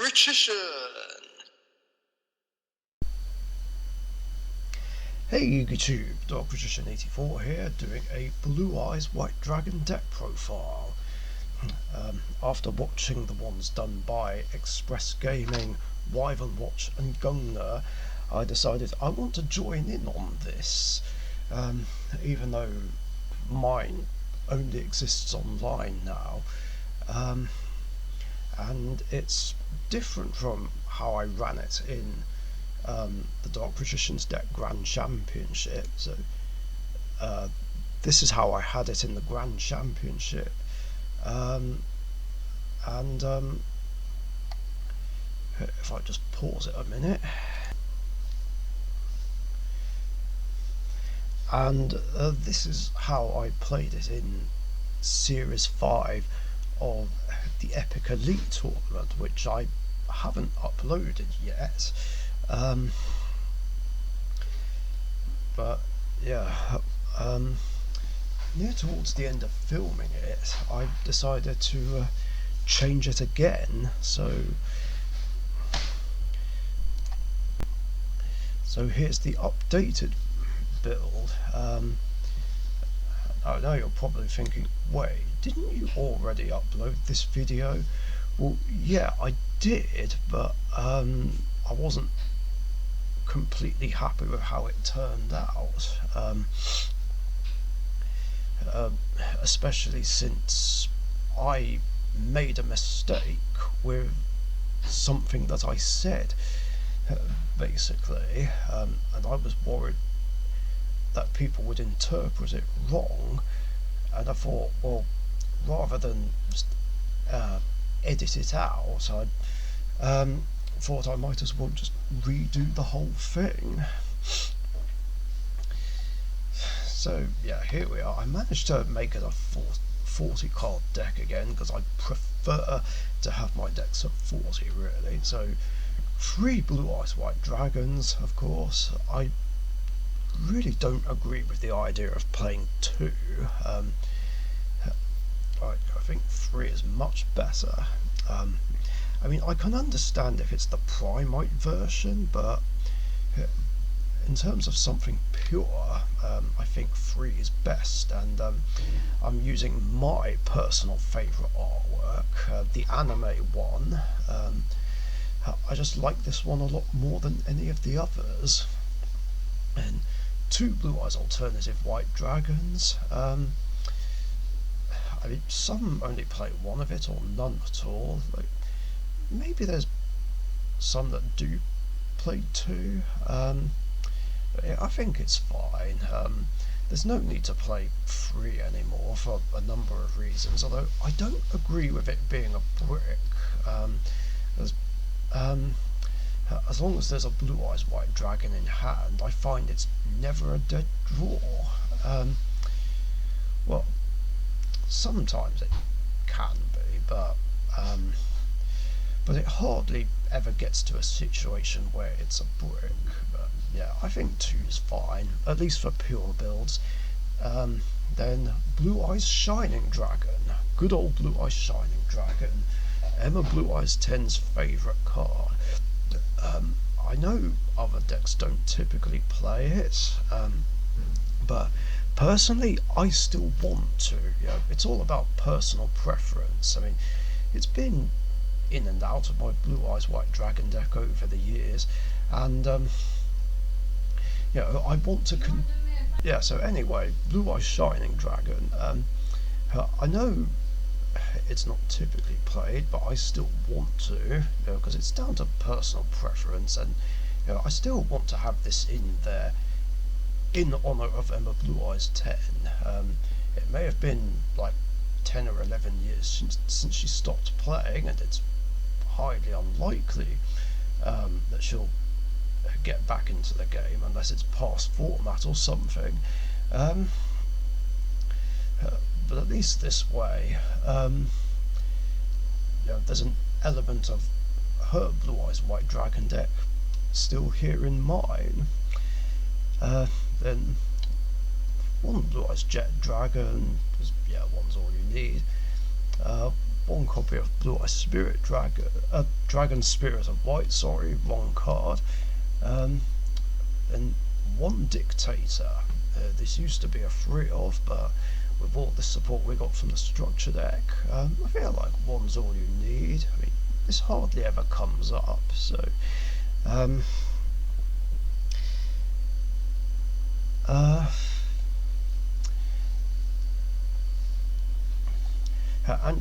Richician. Hey YouTube, Richician84 here, doing a Blue Eyes White Dragon deck profile. After watching the ones done by Express Gaming, Wyvern Watch and Gunner, I decided I want to join in on this, even though mine only exists online now. And it's different from how I ran it in the Dark Richician's deck Grand Championship. So this is how I had it in the Grand Championship, and if I just pause it a minute, and this is how I played it in Series 5 of the Epic Elite tournament, which I haven't uploaded yet. But yeah, near towards the end of filming it, I decided to change it again. So here's the updated build. I know you're probably thinking, wait, didn't you already upload this video? Well, yeah, I did, but I wasn't completely happy with how it turned out, especially since I made a mistake with something that I said, basically, and I was worried that people would interpret it wrong, and I thought, well, rather than just edit it out, I thought I might as well just redo the whole thing. So yeah, here we are. I managed to make it a 40 card deck again, because I prefer to have my decks at 40 really. So 3 Blue Eyes White Dragons, of course. I really don't agree with the idea of playing 2. I think 3 is much better. I mean, I can understand if it's the Primite version, but in terms of something pure, I think 3 is best, and I'm using my personal favourite artwork, the anime one. I just like this one a lot more than any of the others. And 2 Blue Eyes Alternative White Dragons. I mean, some only play one of it or none at all. Like, maybe there's some that do play 2. But yeah, I think it's fine. There's no need to play 3 anymore for a number of reasons, although I don't agree with it being a brick. As long as there's a Blue Eyes White Dragon in hand, I find it's never a dead draw. Well, sometimes it can be, but it hardly ever gets to a situation where it's a brick. But yeah, I think 2 is fine, at least for pure builds. Then Blue Eyes Shining Dragon, good old Blue Eyes Shining Dragon, Emma Blue Eyes 10's favourite card. I know other decks don't typically play it, but personally I still want to. You know, it's all about personal preference. I mean, it's been in and out of my Blue Eyes White Dragon deck over the years, and you know, I want to yeah, so anyway, Blue Eyes Shining Dragon, I know it's not typically played, but I still want to, you know, because it's down to personal preference, and you know, I still want to have this in there in honour of Emma Blue Eyes 10. It may have been like 10 or 11 years since she stopped playing, and it's highly unlikely that she'll get back into the game unless it's past format or something. But at least this way, you know, there's an element of her Blue Eyes White Dragon deck still here in mine. Then 1 Blue Eyes Jet Dragon, because yeah, 1's all you need. one copy of Blue Eye Spirit Dragon, Dragon Spirit of White, sorry, wrong card, and one Dictator. This used to be a 3 of, but with all the support we got from the structure deck, I feel like one's all you need. I mean, this hardly ever comes up, so and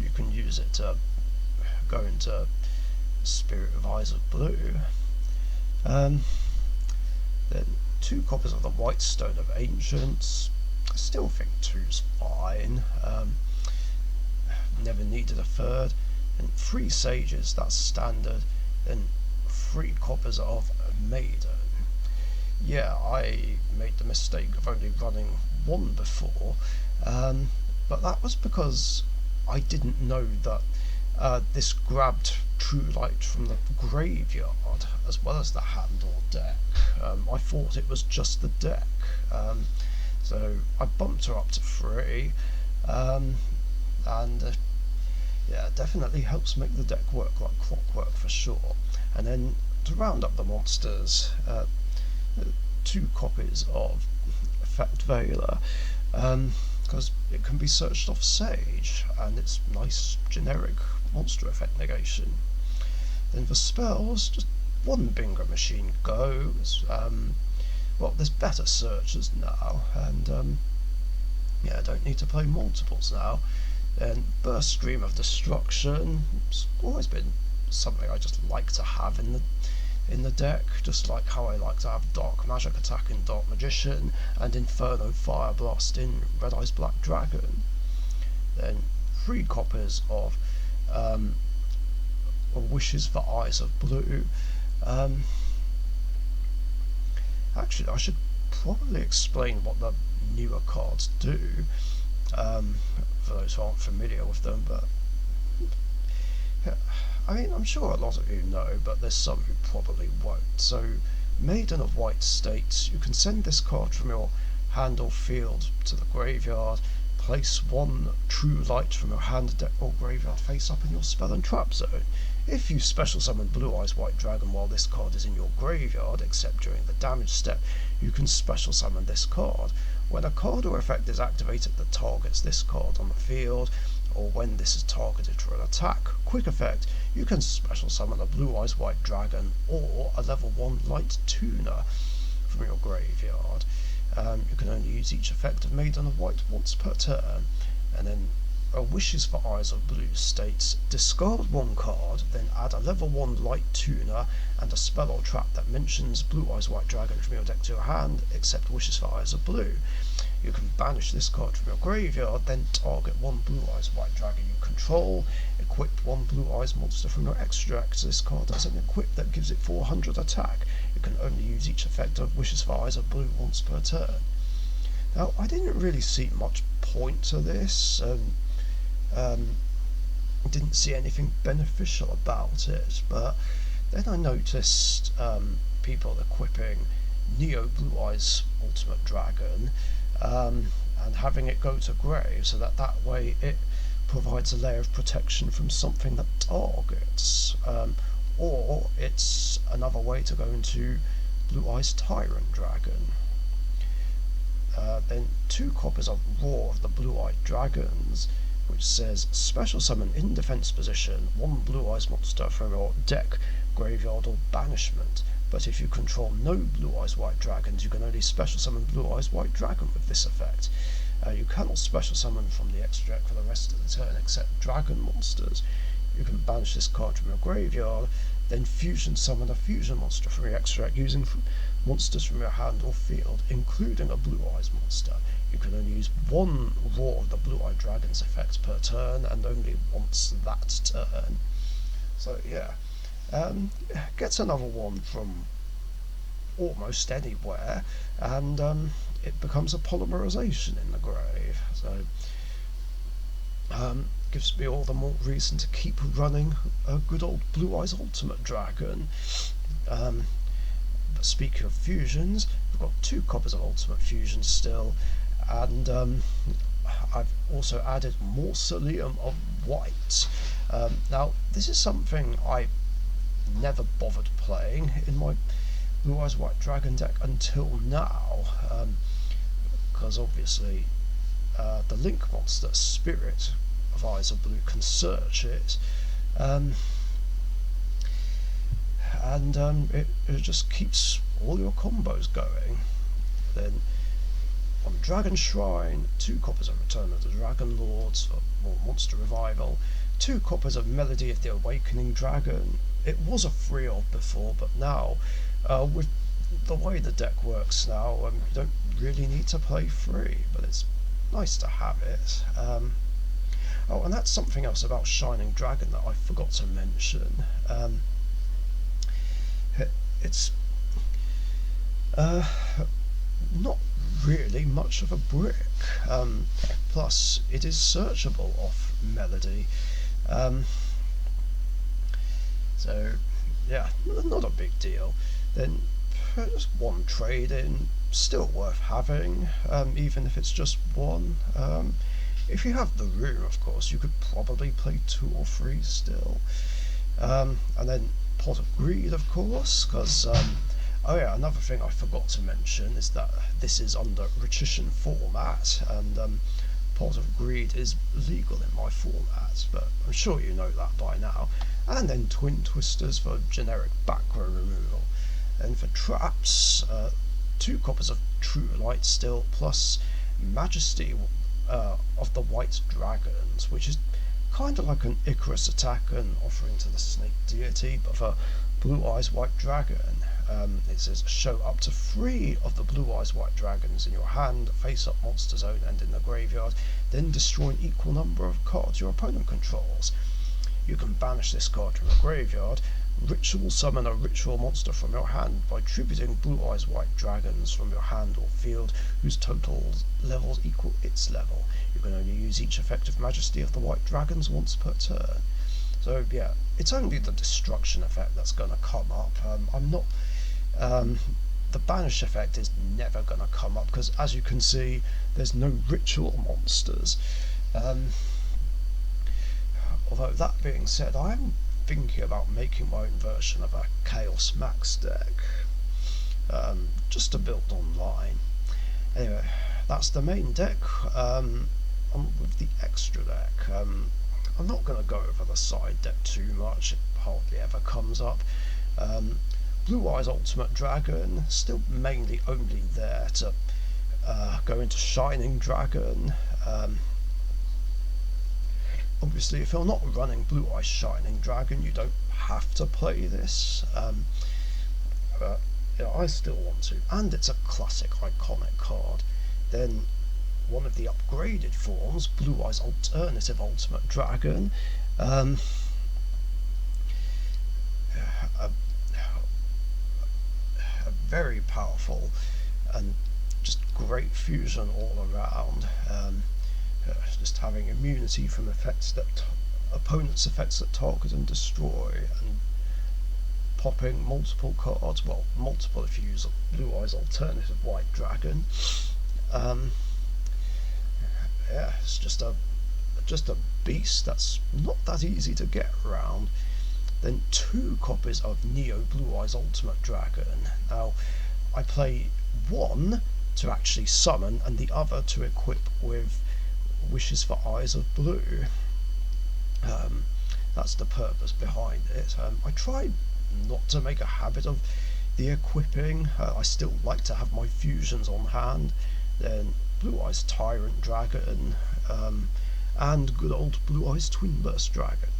you can use it to go into Spirit of Eyes of Blue. Then 2 copies of the White Stone of Ancients. I still think 2's fine. Never needed a 3rd. And 3 Sages, that's standard. Then 3 copies of Maiden. Yeah, I made the mistake of only running 1 before, but that was because I didn't know that this grabbed True Light from the graveyard as well as the hand or deck. I thought it was just the deck, so I bumped her up to 3, and yeah, it definitely helps make the deck work like clockwork for sure. And then to round up the monsters, 2 copies of Effect Veiler, because it can be searched off Sage, and it's nice generic monster effect negation. Then for spells, just 1 Bingo Machine goes. Well, there's better searches now, and yeah, I don't need to play multiples now. Then Burst Stream of Destruction. It's always been something I just like to have in the deck, just like how I like to have Dark Magic Attack in Dark Magician and Inferno Fire Blast in Red Eyes Black Dragon. Then 3 copies of Wishes for Eyes of Blue. Actually, I should probably explain what the newer cards do, for those who aren't familiar with them, but yeah, I mean, I'm sure a lot of you know, but there's some who probably won't. So, Maiden of White states, you can send this card from your hand or field to the graveyard, place 1 True Light from your hand, deck, or graveyard face up in your spell and trap zone. If you special summon Blue Eyes White Dragon while this card is in your graveyard, except during the damage step, you can special summon this card. When a card or effect is activated that targets this card on the field, or when this is targeted for an attack, quick effect, you can special summon a Blue Eyes White Dragon or a level 1 Light Tuner from your graveyard. You can only use each effect of Maiden of White once per turn. And then a Wishes for Eyes of Blue states, discard 1 card, then add a level 1 Light Tuner and a spell or trap that mentions Blue Eyes White Dragon from your deck to your hand, except Wishes for Eyes of Blue. You can banish this card from your graveyard, then target 1 Blue Eyes White Dragon you control, equip 1 Blue Eyes monster from your extract. This card has an equip that gives it 400 attack. You can only use each effect of Wishes for Eyes of Blue once per turn. Now, I didn't really see much point to this, didn't see anything beneficial about it, but then I noticed people equipping Neo Blue Eyes Ultimate Dragon and having it go to grave, so that way it provides a layer of protection from something that targets, or it's another way to go into Blue Eyes Tyrant Dragon. Then 2 copies of Roar of the Blue-Eyed Dragons, which says special summon in defense position 1 Blue Eyes monster from your deck, graveyard, or banishment. But if you control no Blue Eyes White Dragons, you can only special summon Blue Eyes White Dragon with this effect. You cannot special summon from the extra deck for the rest of the turn except dragon monsters. You can banish this card from your graveyard, then fusion summon a fusion monster from your extra deck using monsters from your hand or field, including a Blue Eyes monster. You can only use 1 Roar of the Blue Eyed Dragon's effect per turn, and only once that turn. So yeah, gets another one from almost anywhere, and it becomes a polymerization in the grave. So gives me all the more reason to keep running a good old Blue Eyes Ultimate Dragon. But speaking of fusions, we've got 2 copies of Ultimate Fusion still, and I've also added Mausoleum of White, Now, this is something I never bothered playing in my Blue Eyes White Dragon deck until now, because obviously the Link monster Spirit of Eyes of Blue can search it, and it just keeps all your combos going. Then on Dragon Shrine, 2 copies of Return of the Dragon Lords for more monster revival, 2 copies of Melody of the Awakening Dragon. It was a free of before, but now, with the way the deck works now, you don't really need to play free, but it's nice to have it. Oh, and that's something else about Shining Dragon that I forgot to mention. It's not really much of a brick. Plus, it is searchable off Melody. So, yeah, not a big deal. Then, just 1 trade in, still worth having, even if it's just 1. If you have the room, of course, you could probably play 2 or 3 still. And then Pot of Greed, of course, because oh yeah, another thing I forgot to mention is that this is under Richician format, and Pot of Greed is legal in my format, but I'm sure you know that by now. And then Twin Twisters for generic back row removal. And for traps, 2 copies of True Light still, plus Majesty of the White Dragons, which is kind of like an Icarus attack and offering to the Snake Deity, but for Blue Eyes White Dragon. It says show up to 3 of the Blue Eyes White Dragons in your hand, face up monster zone and in the graveyard, then destroy an equal number of cards your opponent controls. You can banish this card from the graveyard, ritual summon a ritual monster from your hand by tributing Blue Eyes White Dragons from your hand or field whose total levels equal its level. You can only use each effective Majesty of the White Dragons once per turn. So yeah, it's only the destruction effect that's going to come up. I'm not... the banish effect is never going to come up because, as you can see, there's no ritual monsters. Although that being said, I am thinking about making my own version of a Chaos Max deck, just to build online. Anyway, that's the main deck. On with the extra deck. I'm not going to go over the side deck too much, it hardly ever comes up. Blue Eyes Ultimate Dragon, still mainly only there to go into Shining Dragon. Obviously, if you're not running Blue Eyes Shining Dragon, you don't have to play this. But yeah, I still want to, and it's a classic iconic card. Then one of the upgraded forms, Blue Eyes Alternative Ultimate Dragon, a very powerful and just great fusion all around. Just having immunity from effects that opponents' effects that target and destroy, and popping multiple cards, well, multiple if you use Blue Eyes Alternative White Dragon. Yeah, it's just a beast that's not that easy to get around. Then 2 copies of Neo Blue Eyes Ultimate Dragon. Now, I play 1 to actually summon and the other to equip with Wishes for Eyes of Blue. That's the purpose behind it. I try not to make a habit of the equipping. I still like to have my fusions on hand. Then Blue Eyes Tyrant Dragon, and good old Blue Eyes Twin Burst Dragon.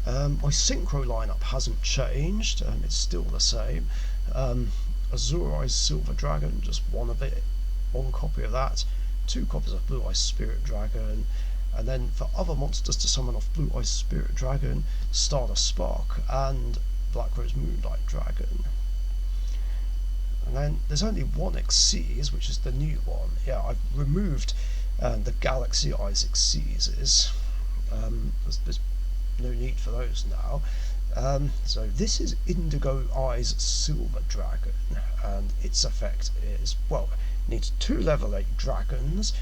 My synchro lineup hasn't changed, it's still the same. Azure Eyes Silver Dragon, just 1 of it, 1 copy of that, 2 copies of Blue Eyes Spirit Dragon, and then for other monsters to summon off Blue Eyes Spirit Dragon, Stardust Spark and Black Rose Moonlight Dragon. And then there's only 1 Xyz, which is the new one. Yeah, I've removed the Galaxy Eyes Xyzes. There's no need for those now. So this is Indigo Eyes Silver Dragon, and its effect is, well, needs 2 level 8 dragons,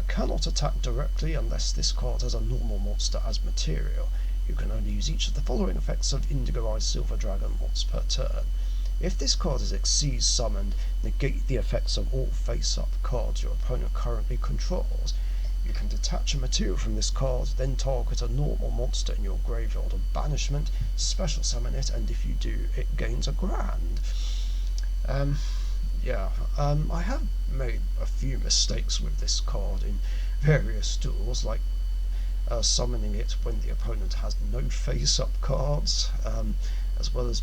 cannot attack directly unless this card has a normal monster as material. You can only use each of the following effects of Indigo Eyes Silver Dragon once per turn. If this card is Xyz summoned, negate the effects of all face-up cards your opponent currently controls. You can detach a material from this card, then target a normal monster in your graveyard of banishment, special summon it, and if you do, it gains a grand. I have made a few mistakes with this card in various duels, like summoning it when the opponent has no face-up cards, as well as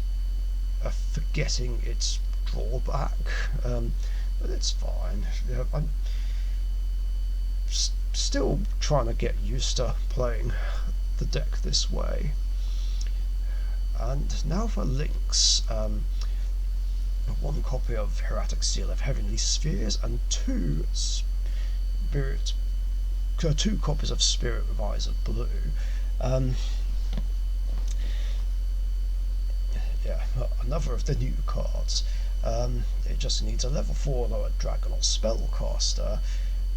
forgetting its drawback, but it's fine. I'm still trying to get used to playing the deck this way. And now for links. One copy of Hieratic Seal of Heavenly Spheres and two copies of Spirit with Eyes of Blue. Another of the new cards. It just needs a level 4 lower dragon or spellcaster,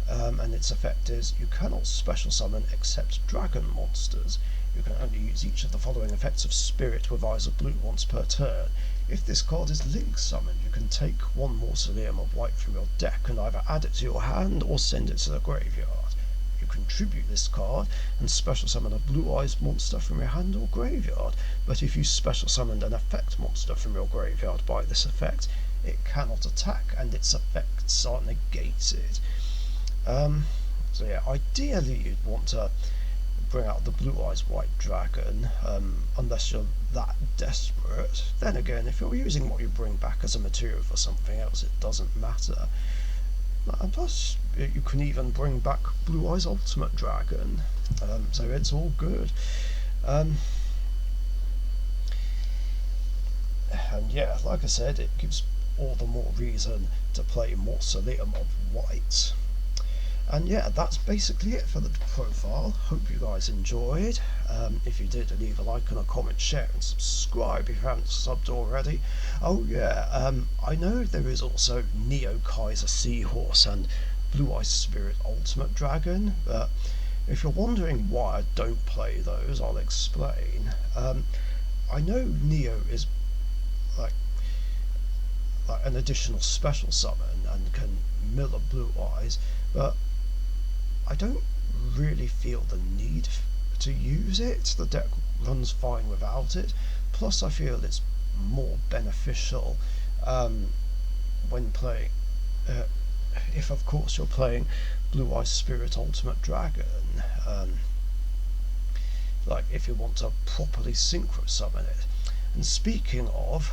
and its effect is you cannot special summon except dragon monsters. You can only use each of the following effects of Spirit with Eyes of Blue once per turn. If this card is link summoned, you can take one Mausoleum of White from your deck and either add it to your hand or send it to the graveyard. You contribute this card and special summon a Blue Eyes monster from your hand or graveyard, but if you special summoned an effect monster from your graveyard by this effect, it cannot attack and its effects are negated. Ideally you'd want to bring out the Blue Eyes White Dragon, unless you're that desperate. Then again, if you're using what you bring back as a material for something else, it doesn't matter. And plus, you can even bring back Blue Eyes Ultimate Dragon, so it's all good. And yeah, like I said, it gives all the more reason to play Mausoleum of White. And yeah, that's basically it for the profile. Hope you guys enjoyed. If you did, leave a like and a comment, share and subscribe if you haven't subbed already. Oh yeah, I know there is also Neo Kaiser Seahorse and Blue Eyes Spirit Ultimate Dragon, but if you're wondering why I don't play those, I'll explain. I know Neo is like an additional special summon and can mill a Blue Eyes, but I don't really feel the need to use it. The deck runs fine without it. Plus, I feel it's more beneficial when playing, if of course you're playing Blue Eyes Spirit Ultimate Dragon. Like if you want to properly synchro summon it. And speaking of,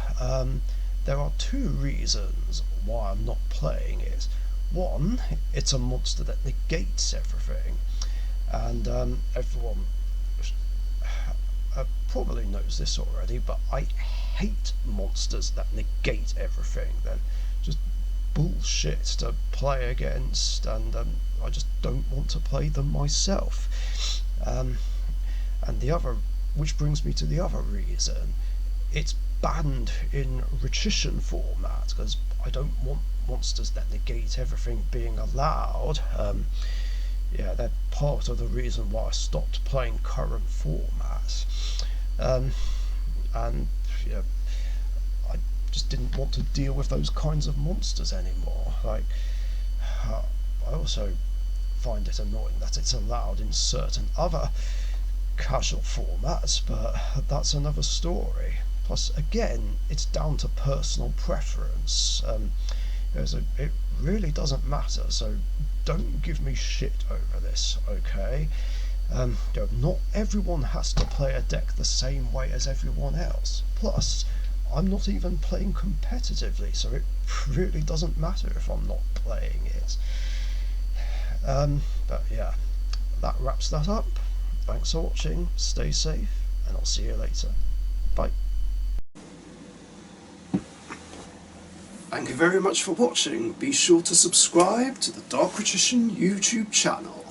there are two reasons why I'm not playing it. One, it's a monster that negates everything, and everyone probably knows this already, but I hate monsters that negate everything. They're just bullshit to play against, and I just don't want to play them myself. And the other, which brings me to the other reason, it's banned in Richician format, because I don't want monsters that negate everything being allowed. They're part of the reason why I stopped playing current formats. I just didn't want to deal with those kinds of monsters anymore. I also find it annoying that it's allowed in certain other casual formats, but that's another story. Plus, again, it's down to personal preference. It really doesn't matter, so don't give me shit over this, okay? Not everyone has to play a deck the same way as everyone else. Plus, I'm not even playing competitively, so it really doesn't matter if I'm not playing it. But yeah, that wraps that up. Thanks for watching, stay safe, and I'll see you later. Bye. Thank you very much for watching. Be sure to subscribe to the Richician YouTube channel.